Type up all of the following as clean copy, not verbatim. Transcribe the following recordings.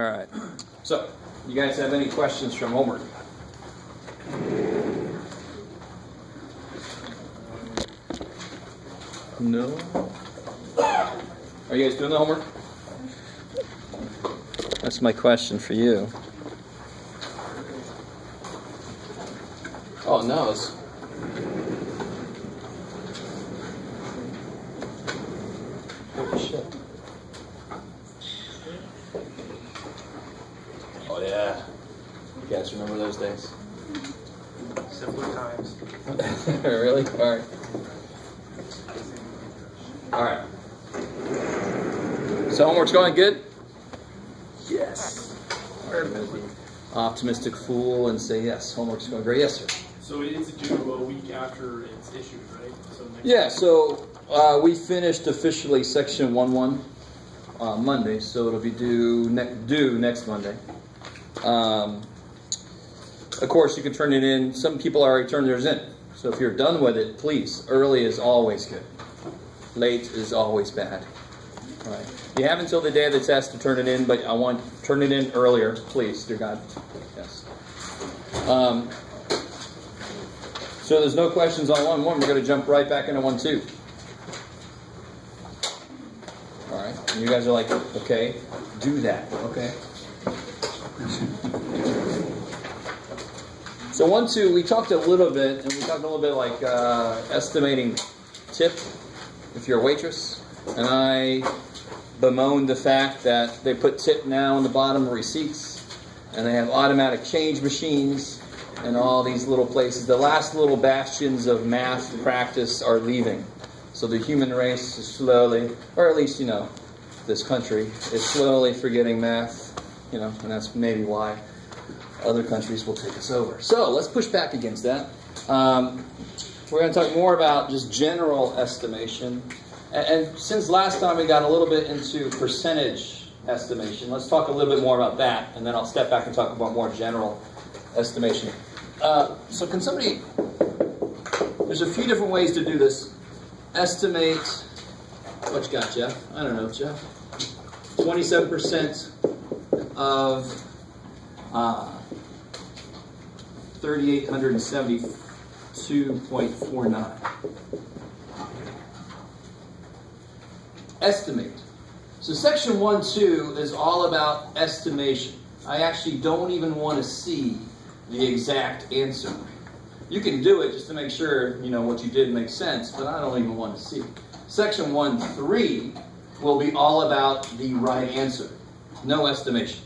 All right. So, you guys have any questions from homework? No? Are you guys doing the homework? That's my question for you. Oh, no. Holy shit. Oh, yeah. You guys remember those days? Simpler times. Really? All right. All right. So homework's going good? Yes. Optimistic fool and say yes. Homework's going great. Yes, sir. So it is due a week after it's issued, right? So next Yeah. So we finished officially section 1.1 Monday, so it'll be due next Monday. Of course, you can turn it in. Some people already turned theirs in. So if you're done with it, please. Early is always good. Late is always bad. All right. You have until the day of the test to turn it in, but I want turn it in earlier, please, dear God. Yes. So there's no questions on 1.1. We're going to jump right back into 1.2. All right. And you guys are like, okay, do that. Okay. So 1.2, we talked a little bit, and we talked a little bit like estimating tip if you're a waitress. And I bemoaned the fact that they put tip now on the bottom of receipts, and they have automatic change machines and all these little places. The last little bastions of math practice are leaving. So the human race is slowly, or at least, this country is slowly forgetting math, and that's maybe why other countries will take us over. So let's push back against that. We're going to talk more about just general estimation. And since last time we got a little bit into percentage estimation, let's talk a little bit more about that, and then I'll step back and talk about more general estimation. So can somebody, there's a few different ways to do this. Estimate, what you got, Jeff? I don't know, Jeff. 27% of 3,872.49. Estimate. So section 1.2 is all about estimation. I actually don't even want to see the exact answer. You can do it just to make sure what you did makes sense, but I don't even want to see. Section 1.3 will be all about the right answer. No estimation.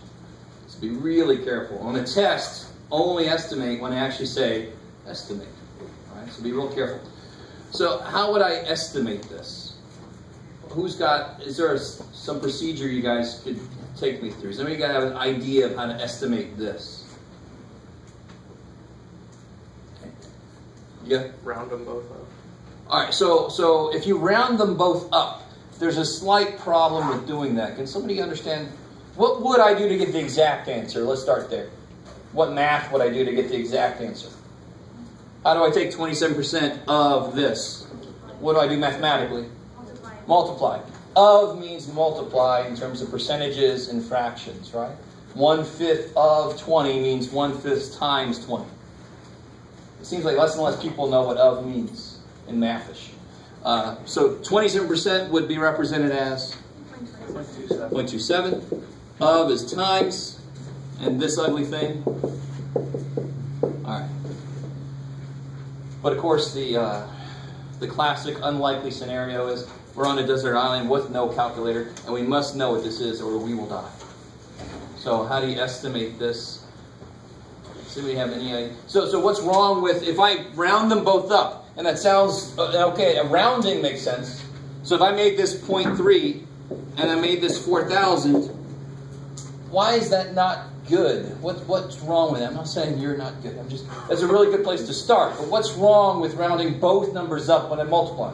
So be really careful. On the test, only estimate when I actually say estimate. All right? So be real careful. So how would I estimate this? Is there some procedure you guys could take me through? Does anybody got to have an idea of how to estimate this? Yeah? round them both up. All right, so if you round them both up, there's a slight problem with doing that. Can somebody understand? What would I do to get the exact answer? Let's start there. What math would I do to get the exact answer? How do I take 27% of this? What do I do mathematically? Multiply. Of means multiply in terms of percentages and fractions, right? 1/5 of 20 means 1/5 times 20. It seems like less and less people know what of means in mathish. So 27% would be represented as 0.27. Of is times, and this ugly thing. All right. But of course, the classic unlikely scenario is we're on a desert island with no calculator, and we must know what this is or we will die. So how do you estimate this? See if we have any idea. So what's wrong with, if I round them both up, and that sounds, okay, a rounding makes sense. So if I made this 0.3, and I made this 4,000, why is that not good? What's wrong with that? I'm not saying you're not good. That's a really good place to start. But what's wrong with rounding both numbers up when I multiply?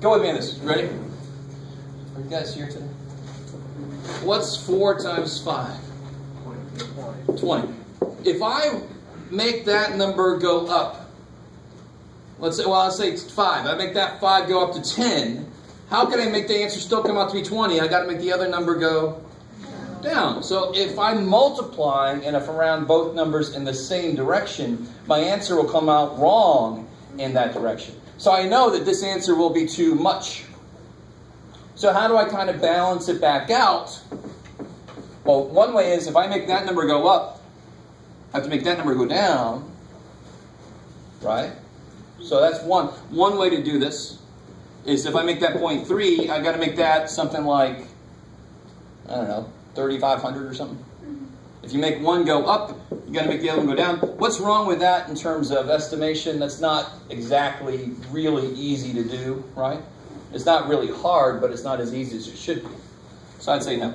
Go with me on this. Ready? Are you guys here today? What's 4 times 5? 20. If I make that number go up, let's say 5. I make that 5 go up to 10. How can I make the answer still come out to be 20? I got to make the other number go down. So if I'm multiplying and if I round both numbers in the same direction, my answer will come out wrong in that direction. So I know that this answer will be too much. So how do I kind of balance it back out? Well, one way is if I make that number go up, I have to make that number go down, right? So that's one way to do this. Is if I make that 0.3, I've got to make that something like, I don't know, 3,500 or something. If you make one go up, you got to make the other one go down. What's wrong with that in terms of estimation? That's not exactly really easy to do, right? It's not really hard, but it's not as easy as it should be. So I'd say no.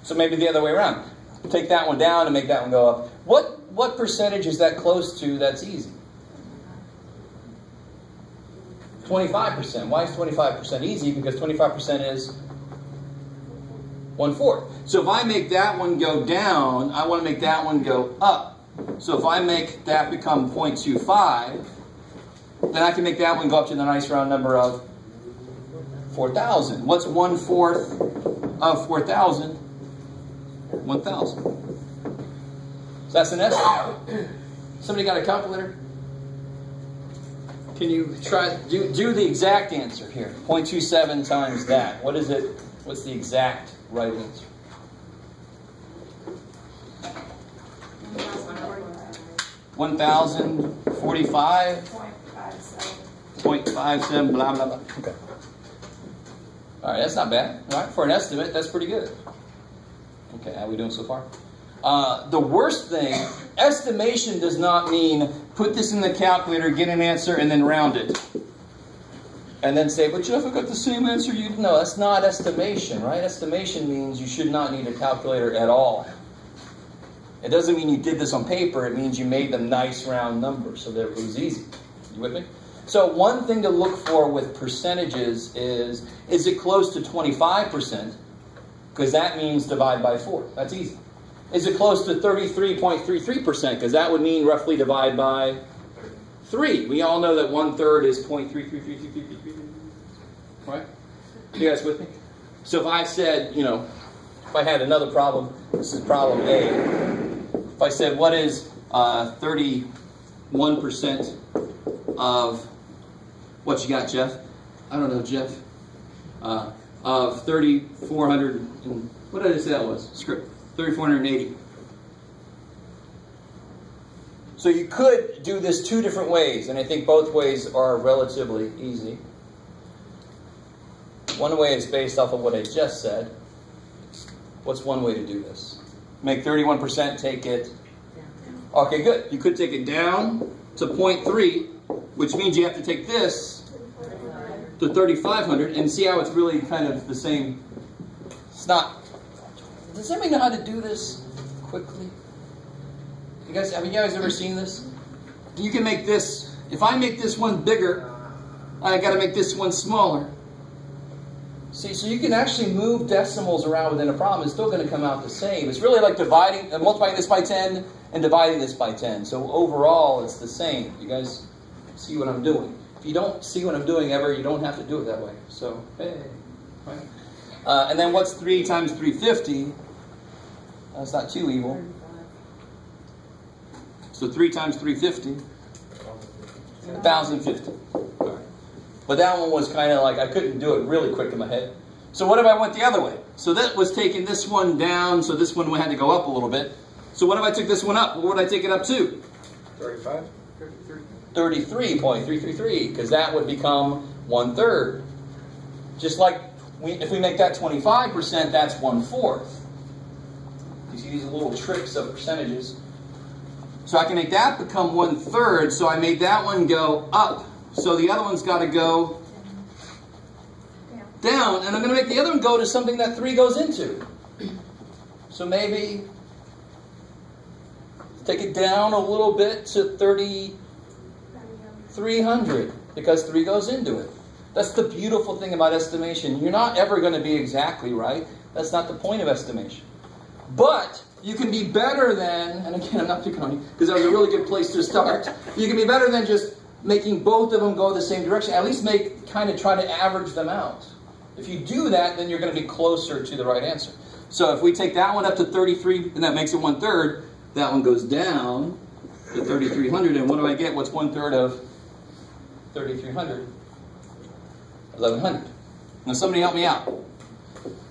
So maybe the other way around. Take that one down and make that one go up. What percentage is that close to that's easy? 25%. Why is 25% easy? Because 25% is 1/4. So if I make that one go down, I want to make that one go up. So if I make that become 0.25, then I can make that one go up to the nice round number of 4,000. What's 1/4 of 4,000? 1,000. So that's an estimate. Somebody got a calculator? Can you try do the exact answer here? 0.27 times that. What is it? What's the exact right answer? 1,045. 0.57. Blah blah blah. Okay. All right, that's not bad. All right, for an estimate, that's pretty good. Okay, how are we doing so far? The worst thing, estimation does not mean put this in the calculator, get an answer, and then round it. And then say, but Jeff, I got the same answer you did. No, that's not estimation, right? Estimation means you should not need a calculator at all. It doesn't mean you did this on paper. It means you made the nice round number so that it was easy. You with me? So one thing to look for with percentages is it close to 25%? Because that means divide by 4. That's easy. Is it close to 33.33%? Because that would mean roughly divide by 3. We all know that 1/3 is 0.333333. Right? You guys with me? So if I said, if I had another problem, this is problem A. If I said, what is 31% of, what you got, Jeff? I don't know, Jeff. Of 3,400, what did I say that was? Script. 3,480. So you could do this two different ways, and I think both ways are relatively easy. One way is based off of what I just said. What's one way to do this? Make 31%, take it. Okay, good. You could take it down to 0.3, which means you have to take this to 3,500, and see how it's really kind of the same. It's not. Does anybody know how to do this quickly? Have you guys ever seen this? You can make this. If I make this one bigger, I got to make this one smaller. See, so you can actually move decimals around within a problem. It's still going to come out the same. It's really like multiplying this by 10 and dividing this by 10. So overall, it's the same. You guys see what I'm doing? If you don't see what I'm doing ever, you don't have to do it that way. So, hey, right? And then what's 3 times 350? That's not too evil. So 3 times 350, 1,050. All right. But that one was kind of like, I couldn't do it really quick in my head. So what if I went the other way? So that was taking this one down, so this one had to go up a little bit. So what if I took this one up? What would I take it up to? 35? 33.333, because that would become 1/3. Just like if we make that 25%, that's 1/4. You see these little tricks of percentages. So I can make that become 1/3, so I made that one go up. So the other one's got to go down, and I'm going to make the other one go to something that 3 goes into. So maybe take it down a little bit to 3,300, because 3 goes into it. That's the beautiful thing about estimation. You're not ever going to be exactly right. That's not the point of estimation. But you can be better than, and again, I'm not picking on you, because that was a really good place to start. You can be better than just making both of them go the same direction. At least try to average them out. If you do that, then you're going to be closer to the right answer. So if we take that one up to 33, and that makes it 1/3, that one goes down to 3,300. And what do I get? What's 1/3 of 3,300? 1,100. Now somebody help me out.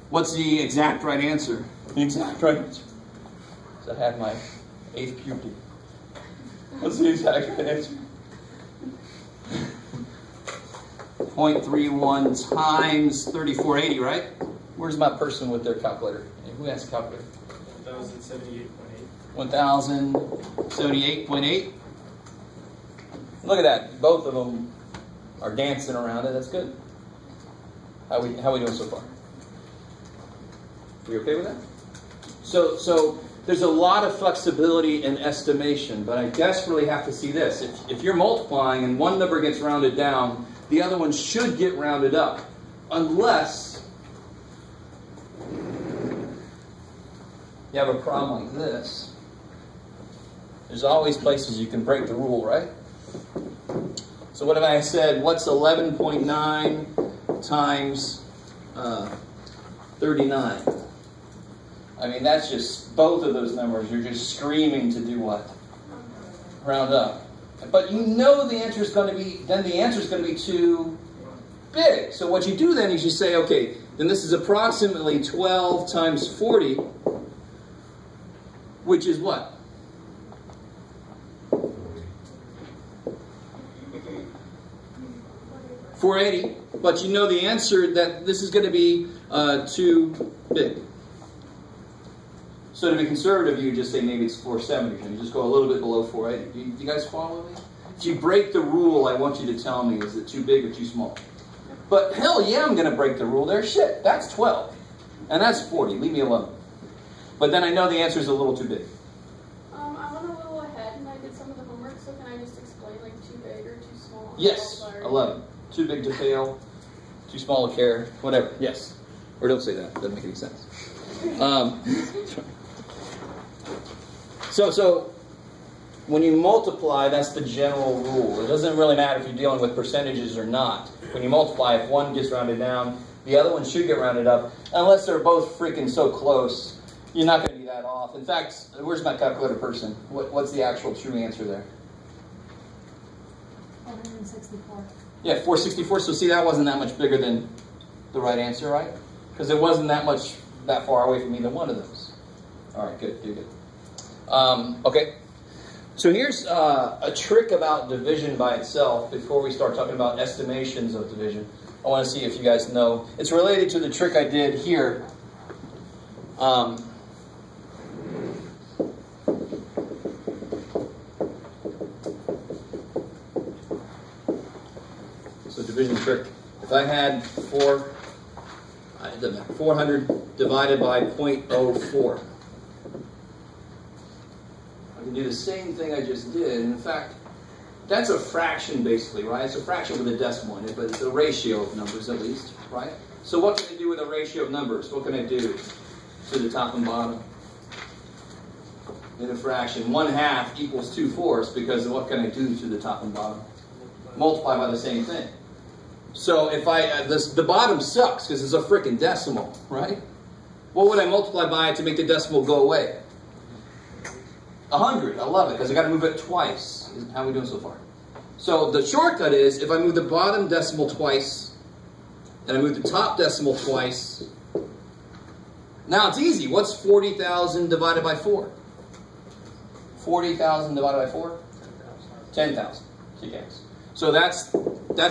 What's the exact right answer? The exact right answer. So I have my 8th puberty. What's the exact right answer? 0.31 times 3480, right? Where's my person with their calculator? Who has a calculator? 1078.8. 1078.8. Look at that. Both of them are dancing around it. That's good. How we doing so far? We okay with that? So there's a lot of flexibility in estimation, but I desperately have to see this. If you're multiplying and one number gets rounded down, the other one should get rounded up, unless you have a problem like this. There's always places you can break the rule, right? So what if I said, what's 11.9 times 39? I mean, that's just, both of those numbers, you're just screaming to do what? Round up. But you know the answer is going to be, then the answer is going to be too big. So what you do then is you say, okay, then this is approximately 12 times 40, which is what? $480. But you know the answer that this is going to be too big. So to be conservative, you just say maybe it's 470, and you just go a little bit below 480. Do you guys follow me? If you break the rule, I want you to tell me, is it too big or too small? But hell yeah, I'm going to break the rule there. Shit, that's 12. And that's 40. Leave me alone. But then I know the answer is a little too big. I went a little ahead and I did some of the homework, so can I just explain like too big or too small? Yes, 11. Too big to fail, too small to care, whatever. Yes. Or don't say that. Doesn't make any sense. So when you multiply, that's the general rule. It doesn't really matter if you're dealing with percentages or not. When you multiply, if one gets rounded down, the other one should get rounded up. Unless they're both freaking so close, you're not going to be that off. In fact, where's my calculator person? What's the actual true answer there? 464. Yeah, 464. So see, that wasn't that much bigger than the right answer, right? Because it wasn't that far away from either one of those. All right, good, good. Okay, so here's a trick about division by itself before we start talking about estimations of division. I want to see if you guys know. It's related to the trick I did here. So division trick. If I had 400 divided by 0.04. I can do the same thing I just did. In fact, that's a fraction basically, right? It's a fraction with a decimal in it, but it's a ratio of numbers at least, right? So what can I do with a ratio of numbers? What can I do to the top and bottom? In a fraction, 1/2 equals 2/4 because what can I do to the top and bottom? Multiply by the same thing. So if the bottom sucks because it's a freaking decimal, right? What would I multiply by to make the decimal go away? 100. I love it because I got to move it twice. How are we doing so far? So the shortcut is if I move the bottom decimal twice and I move the top decimal twice. Now it's easy. What's 40,000 divided by 4? 40,000 divided by 4? 10,000. Yes. So that's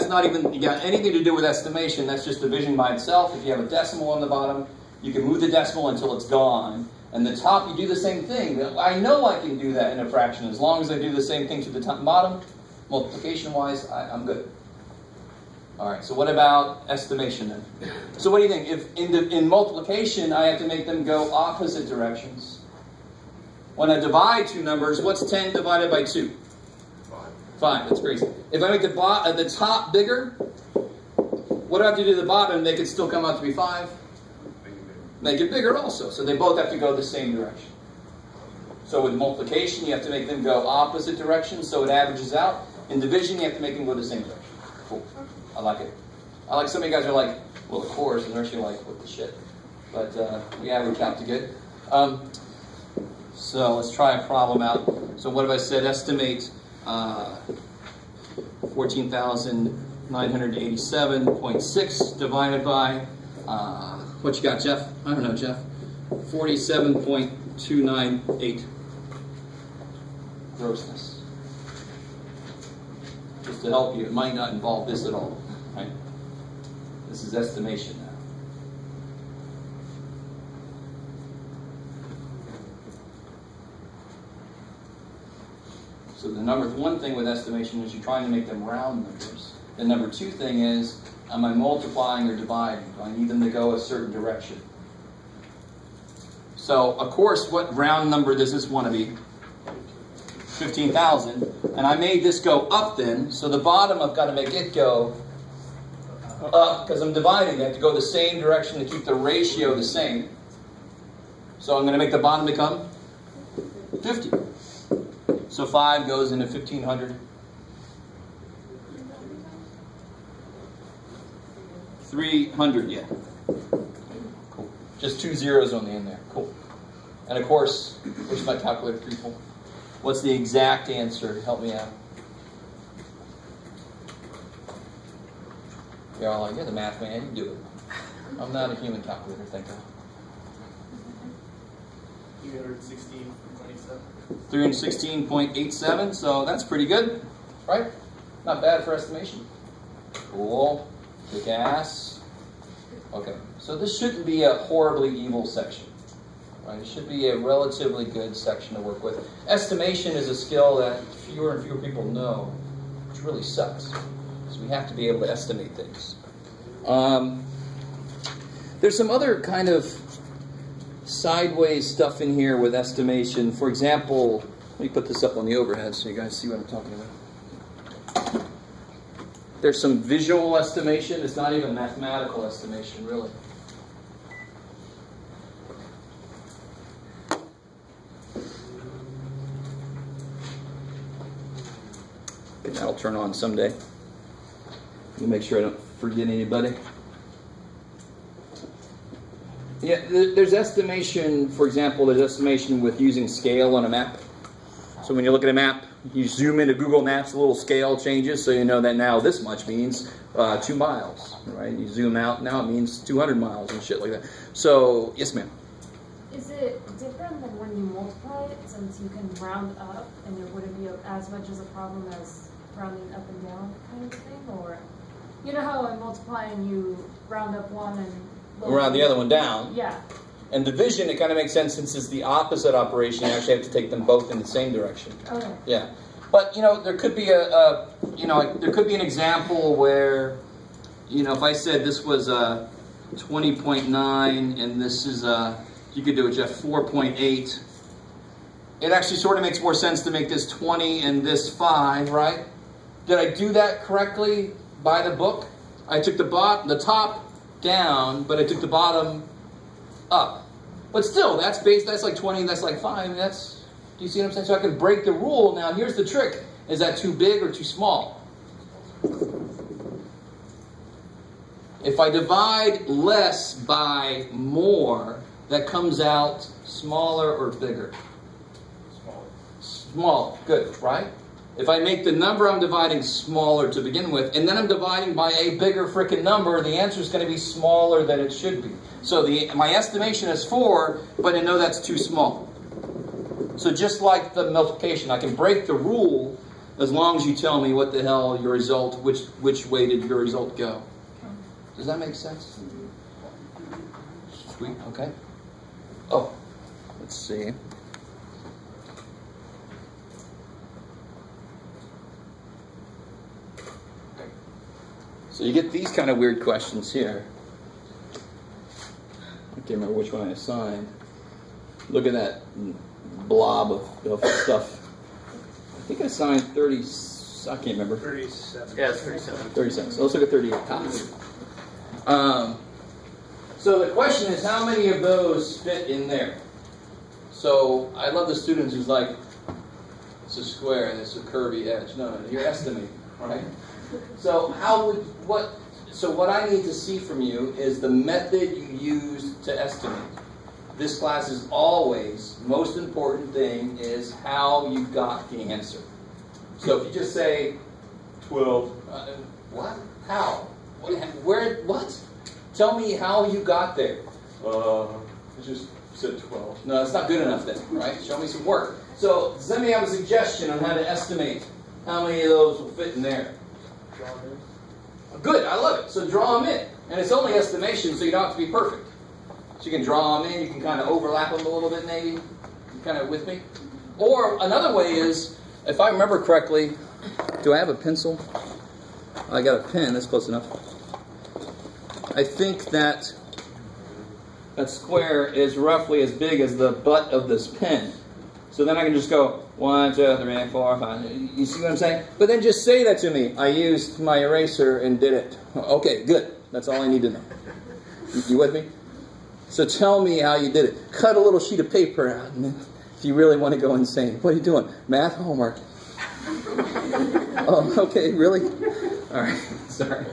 not even got anything to do with estimation. That's just division by itself. If you have a decimal on the bottom, you can move the decimal until it's gone. And the top, you do the same thing. I know I can do that in a fraction. As long as I do the same thing to the top and bottom, multiplication-wise, I'm good. All right, so what about estimation then? So what do you think? If in multiplication, I have to make them go opposite directions. When I divide two numbers, what's 10 divided by 2? 5. That's crazy. If I make the top bigger, what do I have to do to the bottom? They could still come out to be 5. Make it bigger also. So they both have to go the same direction. So with multiplication, you have to make them go opposite directions so it averages out. In division, you have to make them go the same direction. Cool. I like it. I like some of you guys are like, well, of course, and the rest of you are like, what the shit? But yeah, we counted good. So let's try a problem out. So what have I said? Estimate 14,987.6 divided by, what you got, Jeff? I don't know, Jeff. 47.298 grossness. Just to help you, it might not involve this at all, right? This is estimation now. So the number one thing with estimation is you're trying to make them round numbers. The number two thing is, am I multiplying or dividing? Do I need them to go a certain direction? So, of course, what round number does this want to be? 15,000. And I made this go up then, so the bottom I've got to make it go up because I'm dividing. I have to go the same direction to keep the ratio the same. So I'm going to make the bottom become 50. So 5 goes into 1,500. 300, yeah. Cool. Just 2 zeros on the end there. Cool. And of course, where's my calculator, people? What's the exact answer? Help me out. You're all like, you're the math man, you do it. I'm not a human calculator, thank God. 316.87, so that's pretty good, right? Not bad for estimation. Cool. Kick ass. Okay, so this shouldn't be a horribly evil section. Right? It should be a relatively good section to work with. Estimation is a skill that fewer and fewer people know, which really sucks. So we have to be able to estimate things. There's some other kind of sideways stuff in here with estimation. For example, let me put this up on the overhead so you guys see what I'm talking about. There's some visual estimation. It's not even mathematical estimation, really. Okay, that'll turn on someday. Let me make sure I don't forget anybody. Yeah, there's estimation, for example, there's estimation with using scale on a map. So when you look at a map, you zoom into Google Maps, a little scale changes, so you know that now this much means 2 miles, right? You zoom out, now it means 200 miles and shit like that. So, yes ma'am. Is it different than when you multiply it, since you can round up, and it wouldn't be as much as a problem as rounding up and down kind of thing? Or, you know how in multiplying you round up one and Round the other one down. Yeah. And division, it kind of makes sense since it's the opposite operation. You actually have to take them both in the same direction. Okay. Yeah. But, you know, there could be there could be an example where, you know, if I said this was 20.9 and this is, you could do it, Jeff, 4.8. It actually sort of makes more sense to make this 20 and this 5, right? Did I do that correctly by the book? I took the top down, but I took the bottom up. But still, that's like 20, that's like 5, do you see what I'm saying? So I can break the rule. Now, here's the trick. Is that too big or too small? If I divide less by more, that comes out smaller or bigger? Small. Good, right? If I make the number I'm dividing smaller to begin with, and then I'm dividing by a bigger frickin' number, the answer is going to be smaller than it should be. So my estimation is 4, but I know that's too small. So just like the multiplication, I can break the rule as long as you tell me what the hell your result, which way did your result go. Does that make sense? Sweet, okay. Oh, let's see. So you get these kind of weird questions here. I can't remember which one I assigned. Look at that blob of stuff. I think I assigned 30, I can't remember. 37. Yeah, it's 37. 37. So let's look at 38. So the question is, how many of those fit in there? So I love the students who's like, it's a square and it's a curvy edge. No, you're estimating, right? So So what I need to see from you is the method you use to estimate. This class is always, most important thing is how you got the answer. So if you just say 12, what? How? What? Where? What? Tell me how you got there. I just said 12. No, that's not good enough then, right? Show me some work. So does anybody have a suggestion on how to estimate how many of those will fit in there? Good, I love it. So draw them in. And it's only estimation, so you don't have to be perfect. So you can draw them in, you can kind of overlap them a little bit maybe. You kind of with me? Or another way is, if I remember correctly, do I have a pencil? I got a pen, that's close enough. I think that square is roughly as big as the butt of this pen. So then I can just go 1, 2, 3, 4, 5. You see what I'm saying? But then just say that to me. I used my eraser and did it. Okay, good. That's all I need to know. You with me? So tell me how you did it. Cut a little sheet of paper out if you really want to go insane. What are you doing? Math homework. Oh, okay, really? All right, sorry.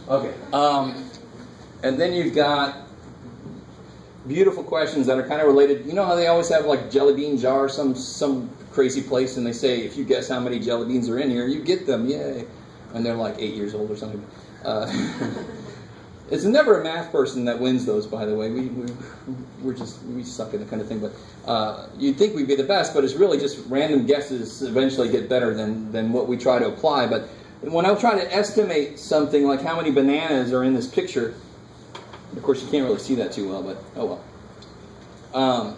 Okay. And then you've got beautiful questions that are kind of related. You know how they always have like jelly bean jar, some crazy place, and they say, if you guess how many jelly beans are in here, you get them, yay. And they're like 8 years old or something. It's never a math person that wins those, by the way. We suck at that kind of thing. But you'd think we'd be the best, but it's really just random guesses eventually get better than what we try to apply. But when I'm trying to estimate something like how many bananas are in this picture, of course, you can't really see that too well, but oh well.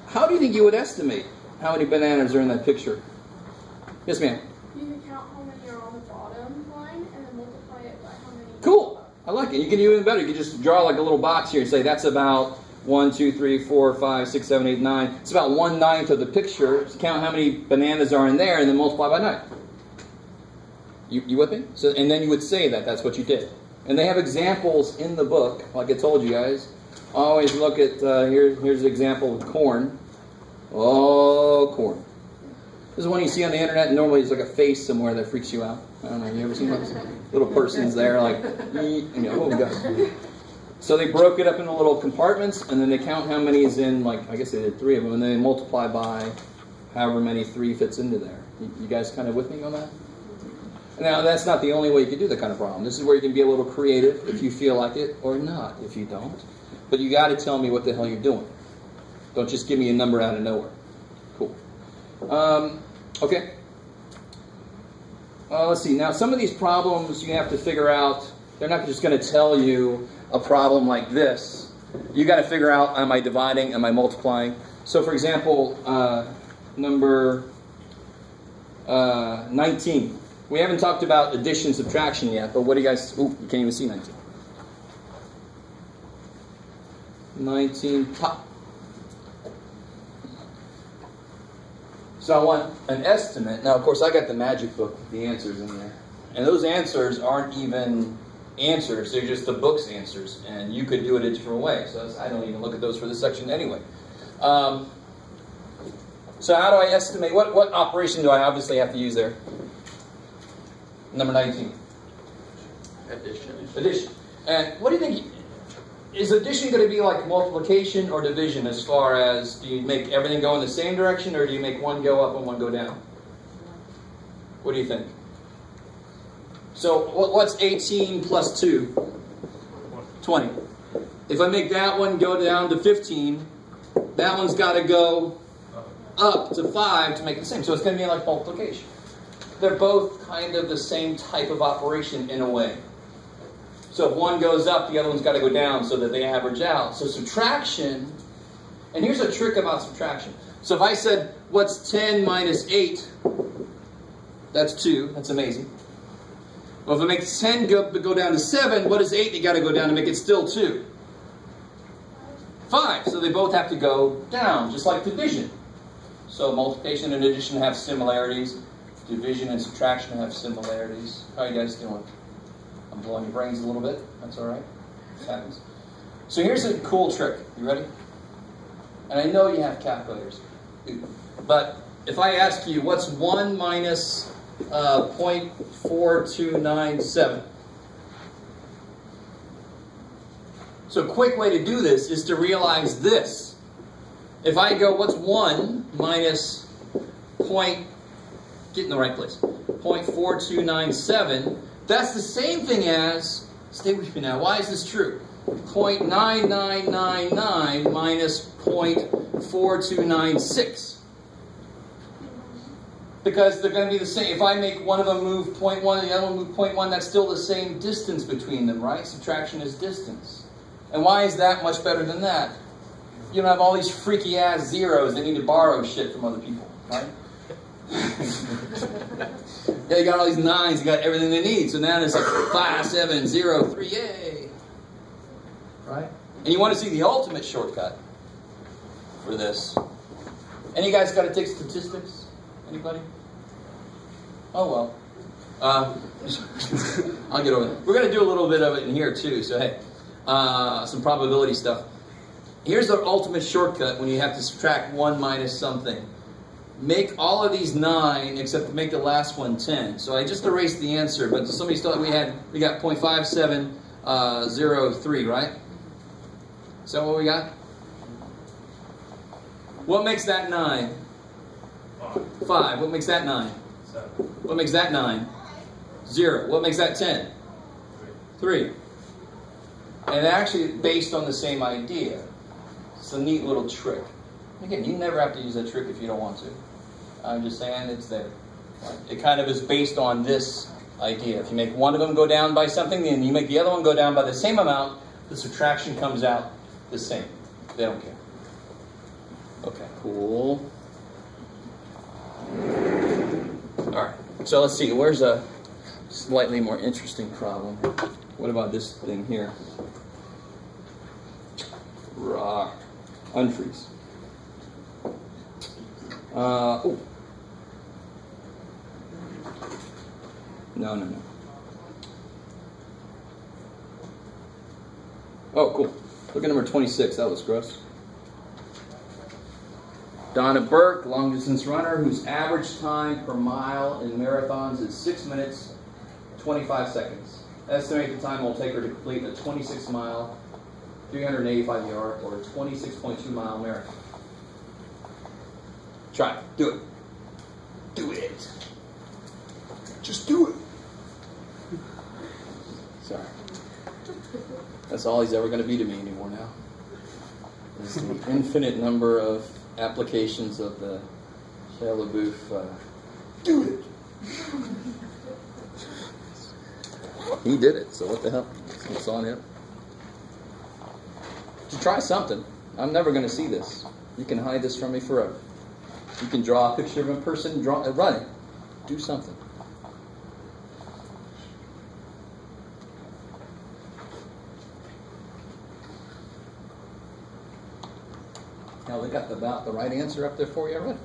How do you think you would estimate how many bananas are in that picture? Yes, ma'am? You can count how many are on the bottom line and then multiply it by how many. Cool. I like it. You can do even better. You can just draw like a little box here and say that's about 1, 2, 3, 4, 5, 6, 7, 8, 9. It's about 1/9 of the picture. Just count how many bananas are in there and then multiply by 9. You with me? So, and then you would say that that's what you did. And they have examples in the book, like I told you guys. Always look at, here's an example of corn. Oh, corn. This is one you see on the internet, and normally there's like a face somewhere that freaks you out. I don't know, you ever seen those? Little person's there, like, oh God. So they broke it up into little compartments, and then they count how many is in, like, I guess they did 3 of them, and then they multiply by however many 3 fits into there. You guys kind of with me on that? Now, that's not the only way you can do that kind of problem. This is where you can be a little creative if you feel like it, or not if you don't. But you got to tell me what the hell you're doing. Don't just give me a number out of nowhere. Cool. Okay. Let's see. Now, some of these problems you have to figure out. They're not just going to tell you a problem like this. You got to figure out, am I dividing? Am I multiplying? So, for example, number 19. We haven't talked about addition, subtraction yet, but what do you guys... Ooh, you can't even see 19. 19, pop. So I want an estimate. Now, of course, I got the magic book with the answers in there. And those answers aren't even answers. They're just the book's answers. And you could do it a different way. So I don't even look at those for this section anyway. So how do I estimate? What operation do I obviously have to use there? Number 19. Addition. And what do you think? Is addition going to be like multiplication or division as far as, do you make everything go in the same direction, or do you make one go up and one go down? What do you think? So what's 18 plus 2? 20. If I make that one go down to 15, that one's got to go up to 5 to make it the same. So it's going to be like multiplication. They're both kind of the same type of operation in a way. So if one goes up, the other one's got to go down so that they average out. So subtraction, and here's a trick about subtraction. So if I said, what's 10 minus 8? That's 2. That's amazing. Well, if I make 10 go down to 7, what is 8? You got to go down to make it still 2. 5. So they both have to go down, just like division. So multiplication and addition have similarities. Division and subtraction have similarities. How are you guys doing? I'm blowing your brains a little bit. That's all right. This happens. So here's a cool trick. You ready? And I know you have calculators. But if I ask you, what's 1 minus 0.4297? So a quick way to do this is to realize this. If I go, what's 1 minus get in the right place, 0.4297, that's the same thing as, stay with me now, why is this true? 0.9999 minus 0.4296. Because they're going to be the same. If I make one of them move 0.1 and the other one move 0.1, that's still the same distance between them, right? Subtraction is distance. And why is that much better than that? You don't have all these freaky ass zeros that need to borrow shit from other people, right? Yeah, you got all these 9s, you got everything they need. So now it's like 5, 7, 0, 3, yay! Right? And you want to see the ultimate shortcut for this. Any guys got to take statistics? Anybody? Oh well. I'll get over that. We're going to do a little bit of it in here too, so hey. Some probability stuff. Here's the ultimate shortcut when you have to subtract 1 minus something. Make all of these 9, except to make the last one 10. So I just erased the answer, but somebody thought we got 0.5703, right? Is that what we got? What makes that 9? 5. What makes that 9? 7. What makes that 9? 0. What makes that 10? 3. And actually based on the same idea. It's a neat little trick. Again, you never have to use that trick if you don't want to. I'm just saying it's there. It kind of is based on this idea. If you make one of them go down by something, then you make the other one go down by the same amount, the subtraction comes out the same. They don't care. Okay, cool. Alright, so let's see. Where's a slightly more interesting problem? What about this thing here? Rock. Unfreeze. Oh. No. Oh, cool. Look at number 26. That was gross. Donna Burke, long distance runner, whose average time per mile in marathons is 6 minutes, 25 seconds. Estimate the time it will take her to complete a 26-mile, 385-yard, or a 26.2-mile marathon. Try it. Do it. Do it. Just do it. Sorry. That's all he's ever going to be to me anymore now. There's an infinite number of applications of the Shia LaBeouf. Do it. He did it, so what the hell? It's on him. Just try something. I'm never going to see this. You can hide this from me forever. You can draw a picture of a person running. Do something. Now they got about the right answer up there for you already.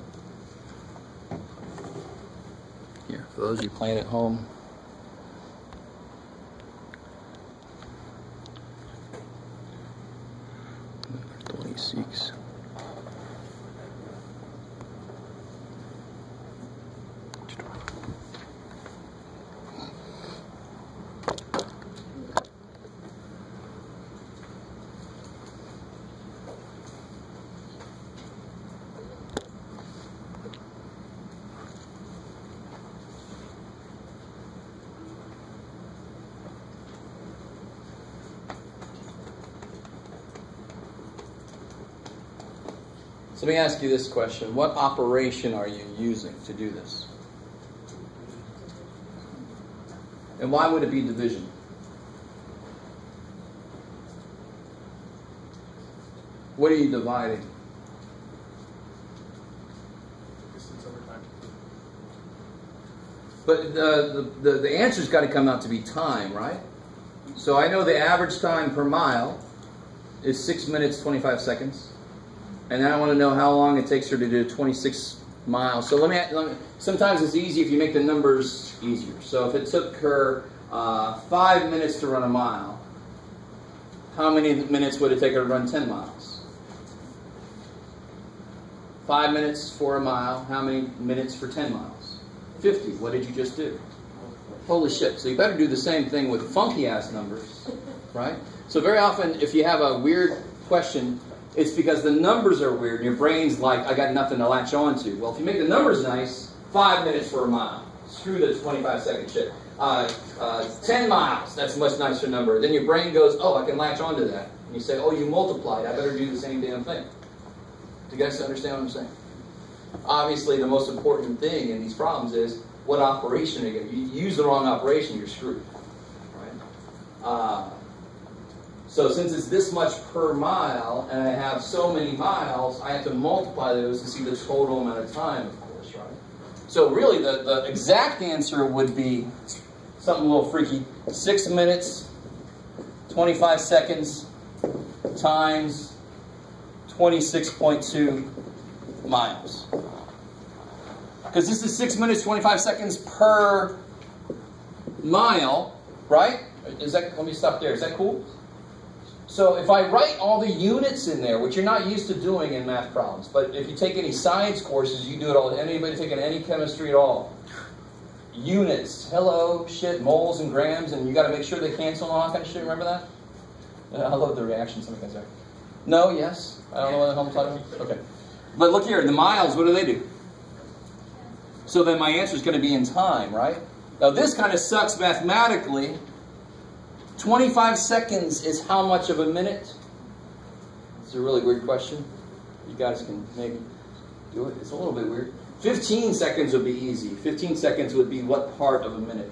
Here, for those of you playing at home. Number 26. So let me ask you this question. What operation are you using to do this? And why would it be division? What are you dividing? Distance over time. But the answer's got to come out to be time, right? So I know the average time per mile is 6 minutes, 25 seconds. And then I want to know how long it takes her to do 26 miles. So let me sometimes it's easy if you make the numbers easier. So if it took her 5 minutes to run a mile, how many minutes would it take her to run 10 miles? 5 minutes for a mile. How many minutes for 10 miles? 50. What did you just do? Holy shit. So you better do the same thing with funky ass numbers. right? So very often, if you have a weird question, it's because the numbers are weird. Your brain's like, I got nothing to latch on to. Well, if you make the numbers nice, 5 minutes for a mile. Screw the 25-second shit. 10 miles, that's a much nicer number. Then your brain goes, oh, I can latch onto that. And you say, oh, you multiplied. I better do the same damn thing. Do you guys understand what I'm saying? Obviously, the most important thing in these problems is what operation are you going to use? You use the wrong operation, you're screwed. Right? So since it's this much per mile, and I have so many miles, I have to multiply those to see the total amount of time, of course, right? So really, the exact answer would be something a little freaky. 6 minutes, 25 seconds, times 26.2 miles. Because this is 6 minutes, 25 seconds per mile, right? Let me stop there. Is that cool? So if I write all the units in there, which you're not used to doing in math problems, but if you take any science courses, you do it all. Anybody taking any chemistry at all? Units, hello, shit, moles and grams, and you got to make sure they cancel and all that kind of shit. Remember that? I love the reaction some of you guys are. No, yes. I don't know what the hell I'm talking about. Okay. But look here, the miles, what do? So then my answer is going to be in time, right? Now this kind of sucks mathematically. 25 seconds is how much of a minute? It's a really weird question. You guys can maybe do it. It's a little bit weird. 15 seconds would be easy. 15 seconds would be what part of a minute?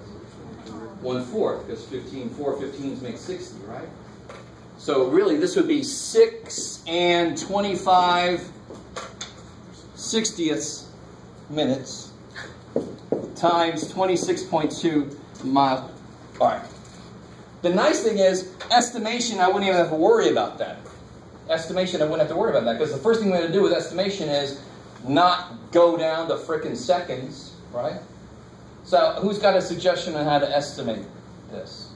1/4, because 4 15s make 60, right? So really this would be 6 and 25 60ths minutes times 26.2 miles. All right. The nice thing is, estimation, I wouldn't even have to worry about that. Estimation, I wouldn't have to worry about that, because the first thing we're going to do with estimation is not go down to frickin' seconds, right? So who's got a suggestion on how to estimate this?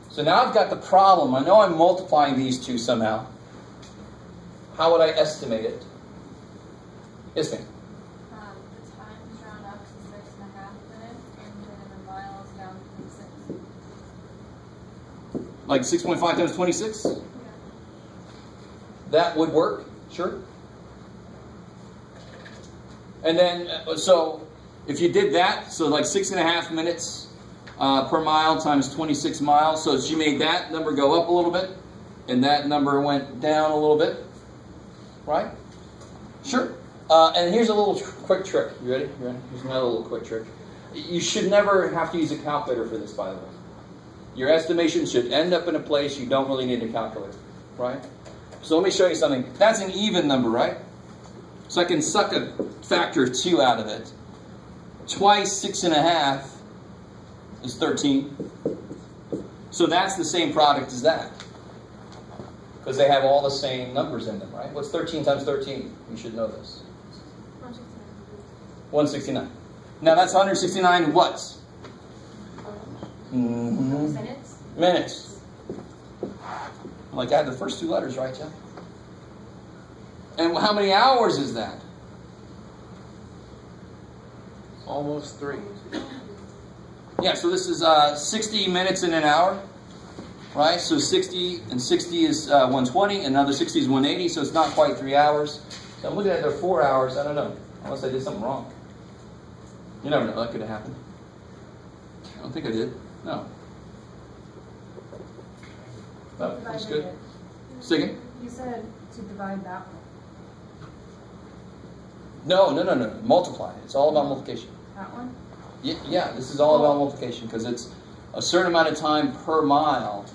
So now I've got the problem. I know I'm multiplying these two somehow. How would I estimate it? Yes, ma'am. The times round up to 6.5 minutes, and then the miles down to 6. Like 6.5 times 26? Yeah. That would work, sure. And then, so if you did that, so like 6.5 minutes per mile times 26 miles. So she made that number go up a little bit, and that number went down a little bit, right? Sure. And here's a little quick trick. You ready? You ready? Here's another little quick trick. You should never have to use a calculator for this, by the way. Your estimation should end up in a place you don't really need a calculator, right? So let me show you something. That's an even number, right? So I can suck a factor of 2 out of it. Twice 6.5 is 13. So that's the same product as that. Because they have all the same numbers in them, right? What's 13 times 13? You should know this. 169. Now that's 169 what? Minutes? Minutes. Like I had the first 2 letters, right, Jeff? And how many hours is that? Almost 3. Yeah, so this is 60 minutes in an hour, right? So 60 and 60 is 120, and another 60 is 180, so it's not quite 3 hours. So I'm looking at their 4 hours, I don't know, unless I did something wrong. You never know, that could have happened. I don't think I did. No. Oh, that's good. Second? You said to divide that one. No. Multiply. It's all about multiplication. That one? Yeah, this is all about multiplication because it's a certain amount of time per mile,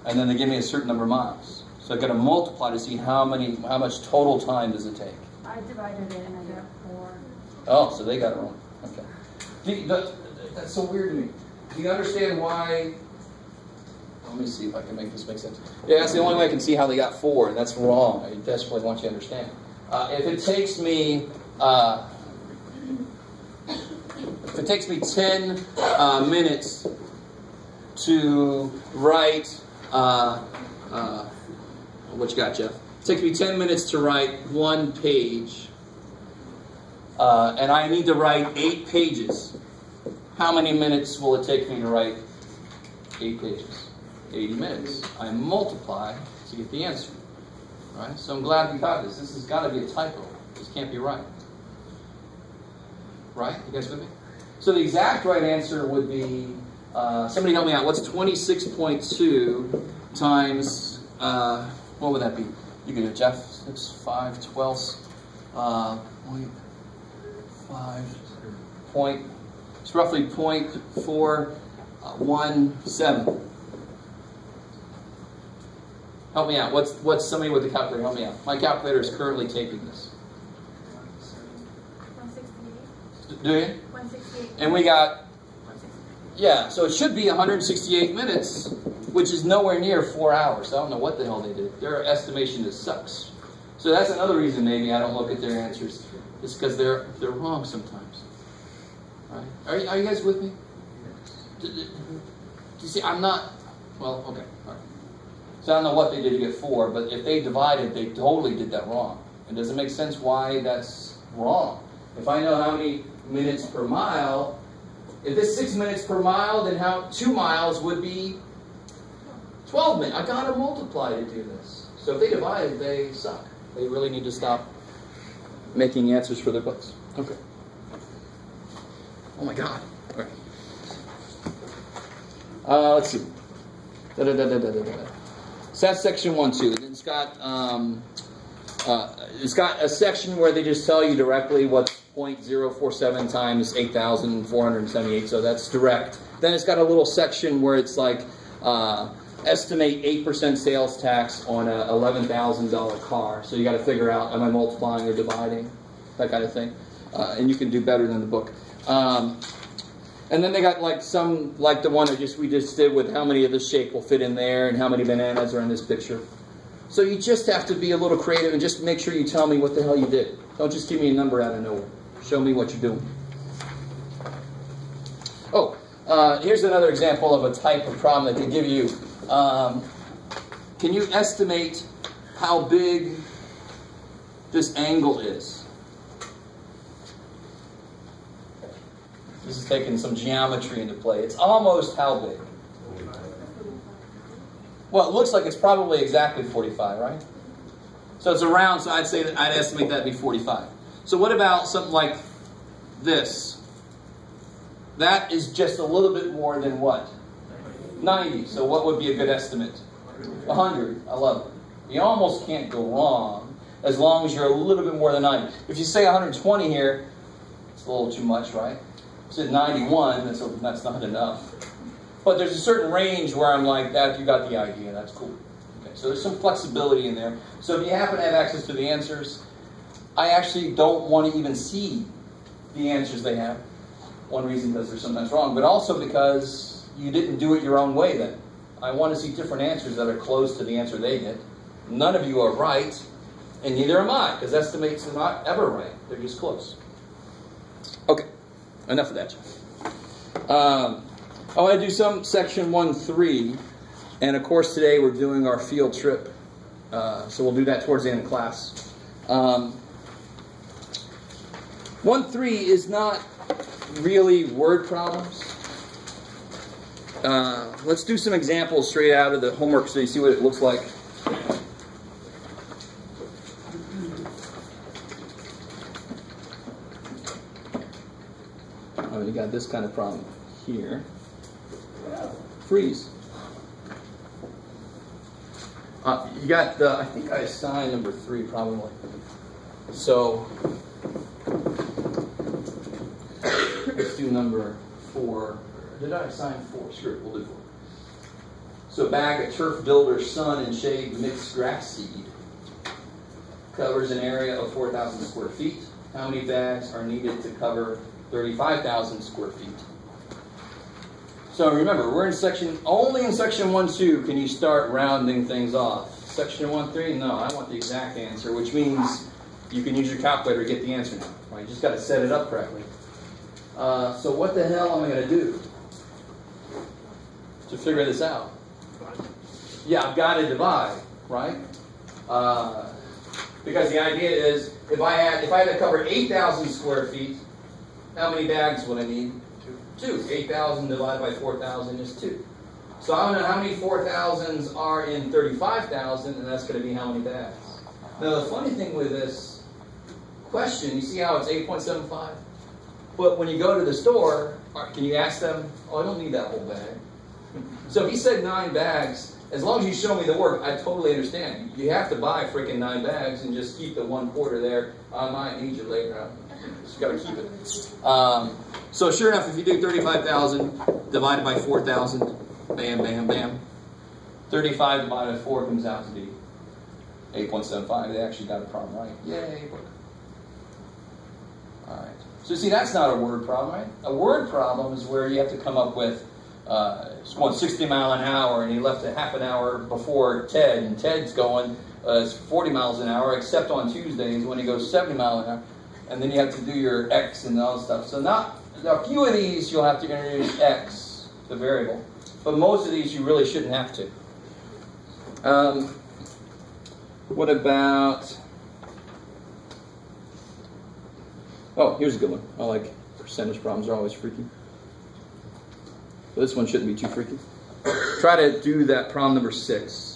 and then they give me a certain number of miles. So I've got to multiply to see how much total time does it take. I divided it and I got 4. Oh, so they got it wrong. Okay. That's so weird to me. Do you understand why? Let me see if I can make this make sense. Yeah, that's the only way I can see how they got 4, and that's wrong. I desperately want you to understand. If it takes me 10 minutes to write, what you got, Jeff? It takes me 10 minutes to write 1 page, and I need to write 8 pages. How many minutes will it take me to write 8 pages? 80 minutes. I multiply to get the answer. All right? So I'm glad we got this. This has got to be a typo. This can't be right. Right? You guys with me? So the exact right answer would be, somebody help me out. What's 26.2 times, what would that be? You can do it, Jeff. 6, 5, 12, 0.5, it's roughly 0.417. Help me out. What's somebody with the calculator? Help me out. My calculator is currently taping this. 168. Do you? 168. And we got, yeah, so it should be 168 minutes, which is nowhere near 4 hours. I don't know what the hell they did. Their estimation is sucks. So that's another reason maybe I don't look at their answers. It's because they're wrong sometimes. Right? Are you guys with me? Do you see, I'm not, well, okay, all right. So I don't know what they did to get 4, but if they divided, they totally did that wrong. It doesn't make sense why that's wrong. If I know how many minutes per mile, if it's 6 minutes per mile, then 2 miles would be 12 minutes. I gotta multiply to do this. So if they divide, they suck. They really need to stop making answers for their books. Okay. Oh my God. All right. Let's see. So that's section 1, 2. It's got a section where they just tell you directly what's 0.047 times 8,478. So that's direct. Then it's got a little section where it's like estimate 8% sales tax on a $11,000 car. So you got to figure out, am I multiplying or dividing? That kind of thing. And you can do better than the book. And then they got like some, like the one that we just did with how many of this shape will fit in there and how many bananas are in this picture. So you just have to be a little creative and just make sure you tell me what the hell you did. Don't just give me a number out of nowhere. Show me what you're doing. Oh, here's another example of a type of problem that they give you. Can you estimate how big this angle is? This is taking some geometry into play. It's almost how big? Well, it looks like it's probably exactly 45, right? So it's around, so I'd say that I'd estimate that to be 45. So what about something like this? That is just a little bit more than what? 90. So what would be a good estimate? 100. I love it. You almost can't go wrong as long as you're a little bit more than 90. If you say 120 here, it's a little too much, right? If it's at 91, that's not enough. But there's a certain range where I'm like, that you got the idea, that's cool. Okay, so there's some flexibility in there. So if you happen to have access to the answers, I actually don't want to even see the answers they have. One reason because they're sometimes wrong, but also because you didn't do it your own way then. I want to see different answers that are close to the answer they did. None of you are right, and neither am I, because estimates are not ever right. They're just close. Okay, enough of that. I want to do some section 1.3, and of course today we're doing our field trip, so we'll do that towards the end of class. 1.3 is not really word problems. Let's do some examples straight out of the homework so you see what it looks like. Oh, you got this kind of problem here. Freeze. You got the, I think I assigned number 3 probably. So let's do number 4. Did I assign 4? Screw it, we'll do 4. So a bag of Turf Builder Sun and Shade mixed grass seed covers an area of 4,000 square feet. How many bags are needed to cover 35,000 square feet? So remember, we're in only in section 1.2 can you start rounding things off. Section 1.3, no, I want the exact answer, which means you can use your calculator to get the answer now. Right? You just got to set it up correctly. So what the hell am I going to do to figure this out? Yeah, I've got to divide, right? Because the idea is, if I had to cover 8,000 square feet, how many bags would I need? 2. 8,000 divided by 4,000 is 2. So I don't know how many 4,000s are in 35,000, and that's going to be how many bags. Now the funny thing with this question, you see how it's 8.75? But when you go to the store, can you ask them, oh, I don't need that whole bag. So if he said 9 bags, as long as you show me the work, I totally understand. You have to buy freaking 9 bags and just keep the 1/4 there. I might need you later. Just got to keep it. So sure enough, if you do 35,000 divided by 4,000, bam, bam, bam. 35 divided by 4 comes out to be 8.75. They actually got a problem right. Yay, book. All right. So see, that's not a word problem, right? A word problem is where you have to come up with, it's going 60 miles an hour, and he left a half an hour before Ted, and Ted's going 40 miles an hour, except on Tuesdays when he goes 70 miles an hour. And then you have to do your X and all that stuff. So not a few of these you'll have to introduce X, the variable. But most of these you really shouldn't have to. What about... Oh, here's a good one. I like percentage problems. Are always freaky. But this one shouldn't be too freaky. Try to do that problem number 6.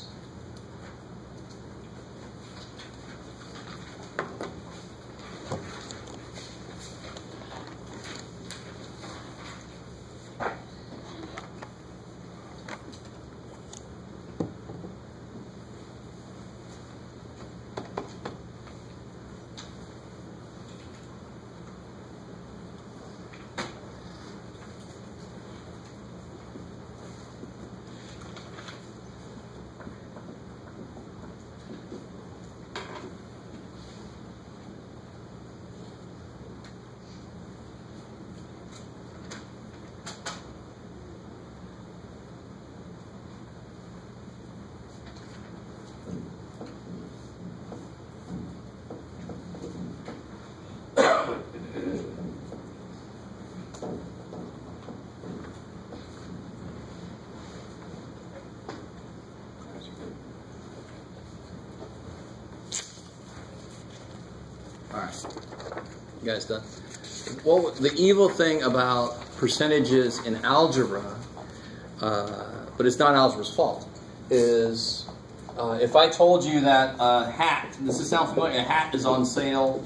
You guys done? Well, the evil thing about percentages in algebra, but it's not algebra's fault, is if I told you that a hat, does this sound familiar? A hat is on sale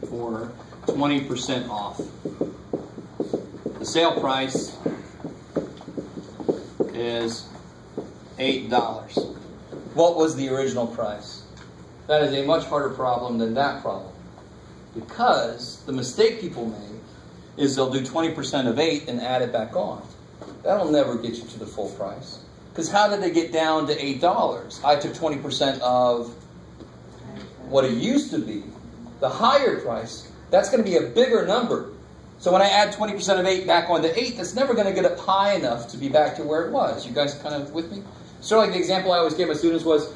for 20% off. The sale price is $8. What was the original price? That is a much harder problem than that problem. Because the mistake people make is they'll do 20% of 8 and add it back on. That'll never get you to the full price. Because how did they get down to $8? I took 20% of what it used to be. The higher price, that's going to be a bigger number. So when I add 20% of 8 back onto 8, that's never going to get up high enough to be back to where it was. You guys kind of with me? So like the example I always gave my students was,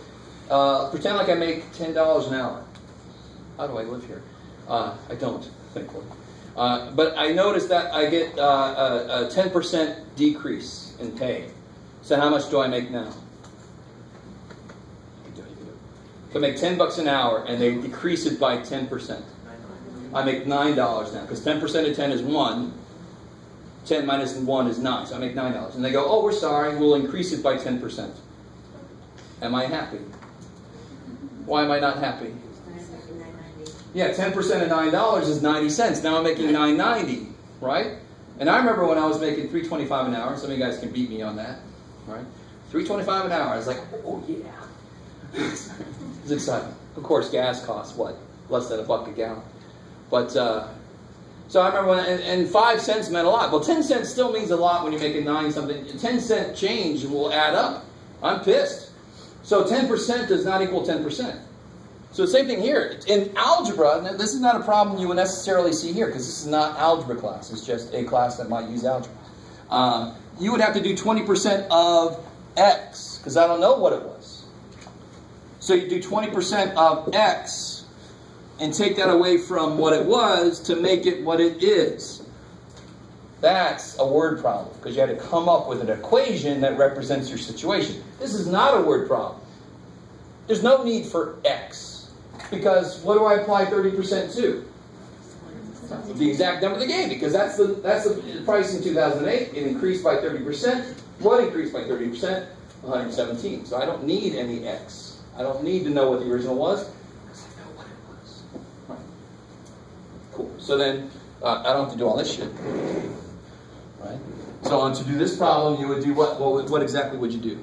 pretend like I make $10 an hour. How do I live here? I don't, thankfully. But I noticed that I get a 10% decrease in pay. So how much do I make now? If I make $10 an hour and they decrease it by 10%, I make $9 now. Because 10% of 10 is 1. 10 minus 1 is 9. So I make $9. And they go, oh, we're sorry, we'll increase it by 10%. Am I happy? Why am I not happy? Yeah, 10% of $9 is 90 cents. Now I'm making $9.90, right? And I remember when I was making $3.25 an hour. Some of you guys can beat me on that, right? $3.25 an hour. I was like, oh yeah. It's exciting. Of course, gas costs what? Less than $1 a gallon. But so I remember when, and 5 cents meant a lot. Well, 10 cents still means a lot when you're making 9 something. 10-cent change will add up. I'm pissed. So 10% does not equal 10%. So the same thing here. In algebra, this is not a problem you would necessarily see here because this is not algebra class. It's just a class that might use algebra. You would have to do 20% of x because I don't know what it was. So you do 20% of x and take that away from what it was to make it what it is. That's a word problem because you had to come up with an equation that represents your situation. This is not a word problem. There's no need for x because what do I apply 30% to? The exact number they gave me, because that's the price in 2008. It increased by 30%. What increased by 30%? 117. So I don't need any X. I don't need to know what the original was, because I know what it was. Right. Cool. So then I don't have to do all this shit. Right? So to do this problem, you would do what? What exactly would you do?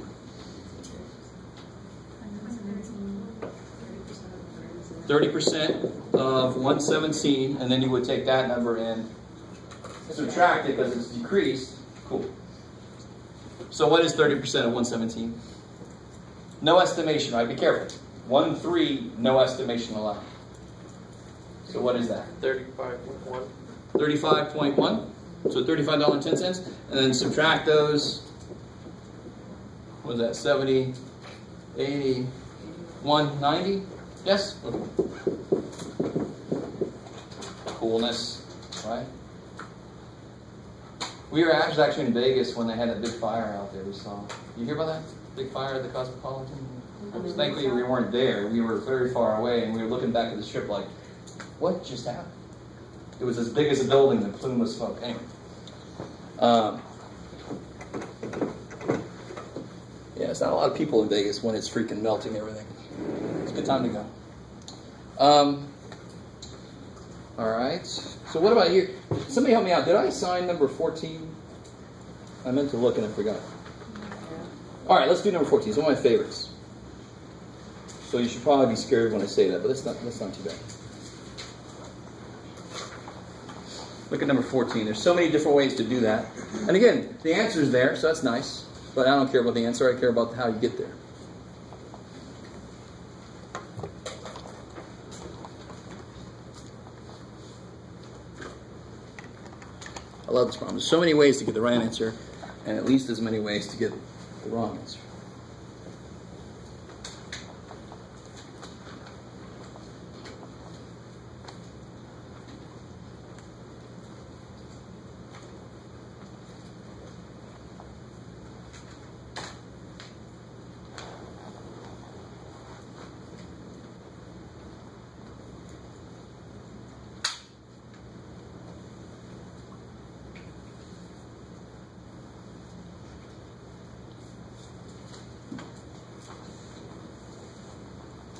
30% of 117, and then you would take that number and subtract it because it's decreased. Cool. So what is 30% of 117? No estimation, right? Be careful. 1-3, no estimation allowed. So what is that? 35.1. 35.1. So $35.10, and then subtract those. What is that? 70, 80, 190. Yes? Okay. Coolness, right? We were actually in Vegas when they had that big fire out there we saw. You hear about that? Big fire at the Cosmopolitan? Thankfully we weren't there. We were very far away, and we were looking back at the strip like, what just happened? It was as big as a building, the plume of smoke. Anyway. Yeah, it's not a lot of people in Vegas when it's freaking melting everything. It's a good time to go. All right. So what about here? Somebody help me out. Did I sign number 14? I meant to look and I forgot. All right, let's do number 14. It's one of my favorites. So you should probably be scared when I say that, but that's not too bad. Look at number 14. There's so many different ways to do that. And again, the answer is there, so that's nice. But I don't care about the answer. I care about how you get there. I love this problem. There's so many ways to get the right answer, and at least as many ways to get the wrong answer.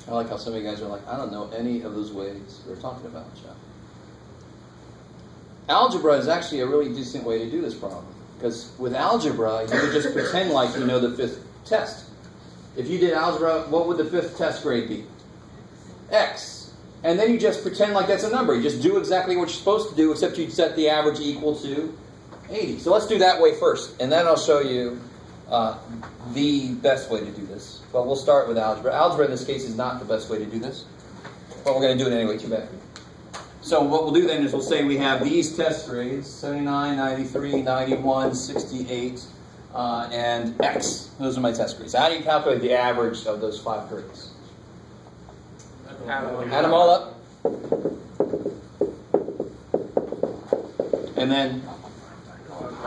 I like how some of you guys are like, I don't know any of those ways we're talking about, Jeff. Algebra is actually a really decent way to do this problem. Because with algebra, you would just pretend like you know the fifth test. If you did algebra, what would the fifth test grade be? X. And then you just pretend like that's a number. You just do exactly what you're supposed to do, except you'd set the average equal to 80. So let's do that way first. And then I'll show you the best way to do this. But we'll start with algebra. Algebra in this case is not the best way to do this. But we're going to do it anyway, too bad. So what we'll do then is we'll say we have these test grades, 79, 93, 91, 68, and X. Those are my test grades. How do you calculate the average of those 5 grades? Add them all up. And then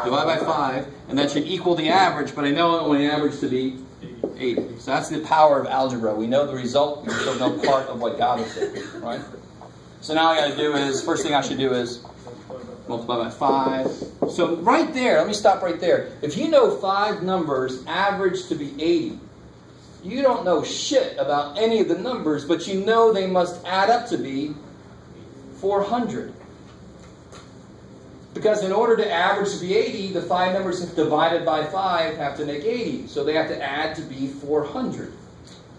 divide by 5, and that should equal the average, but I know I want the average to be 80. So that's the power of algebra. We know the result, we still know part of what got us there, right? So now all I got to do is, first thing I should do is multiply by 5. So right there, let me stop right there. If you know 5 numbers average to be 80, you don't know shit about any of the numbers, but you know they must add up to be 400. Because in order to average to be 80, the 5 numbers divided by 5 have to make 80. So they have to add to be 400.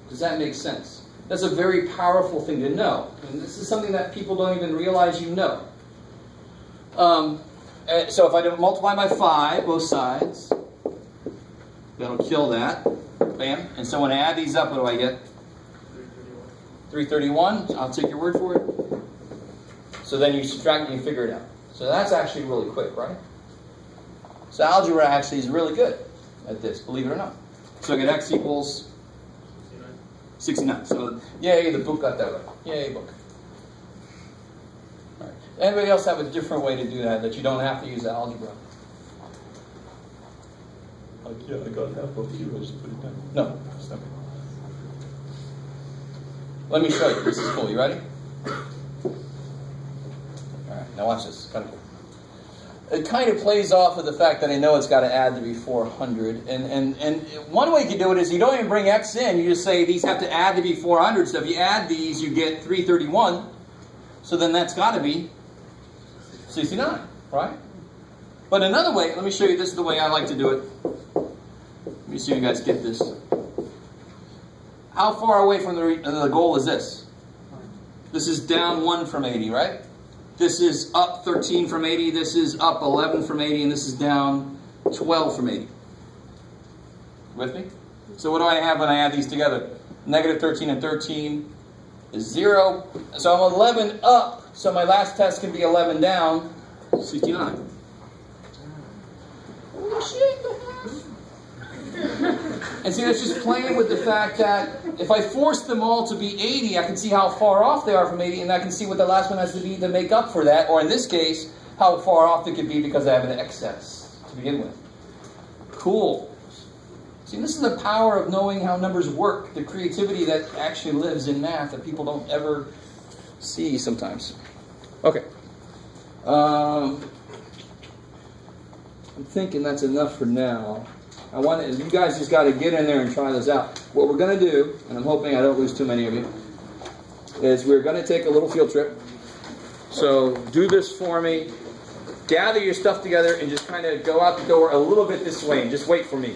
Does that make sense? That's a very powerful thing to know. And this is something that people don't even realize you know. So if I do multiply by 5, both sides, that'll kill that. Bam. And so when I add these up, what do I get? 331. I'll take your word for it. So then you subtract and you figure it out. So that's actually really quick, right? So algebra actually is really good at this, believe it or not. So I get x equals 69. So yay, the book got that right. Yay, book. All right. Anybody else have a different way to do that you don't have to use algebra? Like, yeah, I got half of you, I just put it down. No. Let me show you. This is cool. You ready? All right. Now watch this. Kind of cool. It kind of plays off of the fact that I know it's got to add to be 400. And one way you can do it is you don't even bring x in. You just say these have to add to be 400. So if you add these, you get 331. So then that's got to be 69, right? But another way, let me show you, this is the way I like to do it. Let me see if you guys get this. How far away from the goal is this? This is down 1 from 80, right? This is up 13 from 80, this is up 11 from 80, and this is down 12 from 80. With me? So what do I have when I add these together? Negative 13 and 13 is 0. So I'm 11 up, so my last test can be 11 down, 69. And see, that's just playing with the fact that if I force them all to be 80, I can see how far off they are from 80, and I can see what the last one has to be to make up for that, or in this case, how far off they could be because I have an excess to begin with. Cool. See, this is the power of knowing how numbers work, the creativity that actually lives in math that people don't ever see sometimes. Okay. I'm thinking that's enough for now. You guys just got to get in there and try this out. What we're going to do, and I'm hoping I don't lose too many of you, is we're going to take a little field trip. So do this for me. Gather your stuff together and just kind of go out the door a little bit this way and just wait for me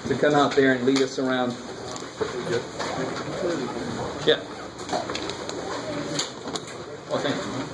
to come out there and lead us around. Yeah. Well, thank you.